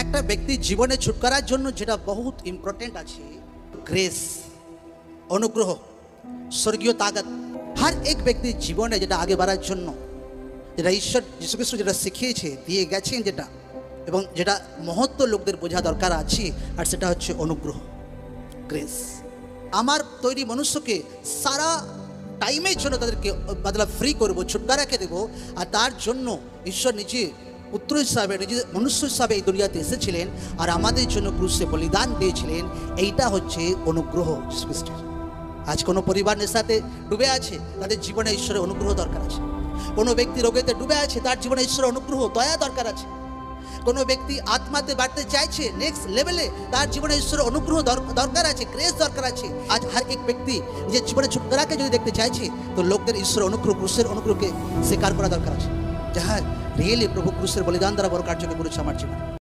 একটা ব্যক্তির জীবনে ছুটকারার জন্য যেটা বহুত ইম্পর্টেন্ট আছে, গ্রেস, অনুগ্রহ, স্বর্গীয় তাকত। हर एक ব্যক্তির জীবনে যেটা আগে বাড়ার জন্য যেটা ঈশ্বর যীশু খ্রিস্ট যেটা শিখিয়েছে, দিয়ে গেছেন, যেটা এবং যেটা মহত্ব লোকদের বোঝা দরকার আছে, আর সেটা হচ্ছে অনুগ্রহ, গ্রেস। আমার তৈরি মনুষ্যকে সারা টাইমের জন্য তাদেরকে বদলা ফ্রি করবো, ছুটকারাকে দেবো। আর তার জন্য ঈশ্বর নিজে পুত্র হিসাবে, নিজে মনুষ্য হিসাবে এই দুনিয়াতে এসেছিলেন আর আমাদের জন্য ক্রুশে বলিদান দিয়েছিলেন। এইটা হচ্ছে অনুগ্রহ যীশু খ্রিস্টের। আজ কোনো পরিবার নেশাতে ডুবে আছে, তাদের জীবনে ঈশ্বরের অনুগ্রহ দরকার আছে। কোনো ব্যক্তি রোগেতে ডুবে আছে, তার জীবনে ঈশ্বরের অনুগ্রহ, দয়া দরকার আছে। কোনো ব্যক্তি আত্মাতে বাড়তে চাইছে নেক্সট লেভেলে, তার জীবনে ঈশ্বরের অনুগ্রহ দরকার আছে, গ্রেস দরকার আছে। আজ हर एक ব্যক্তি নিজের জীবনে ছুটকারাকে যদি দেখতে চাইছে, তো লোকদের ঈশ্বরের অনুগ্রহ, ক্রুশের অনুগ্রহকে স্বীকার করা দরকার আছে। যাহা রিয়েলি প্রভু ক্রুশের বলিদান দ্বারা বড় কার্যকে করেছে আমার জীবনে।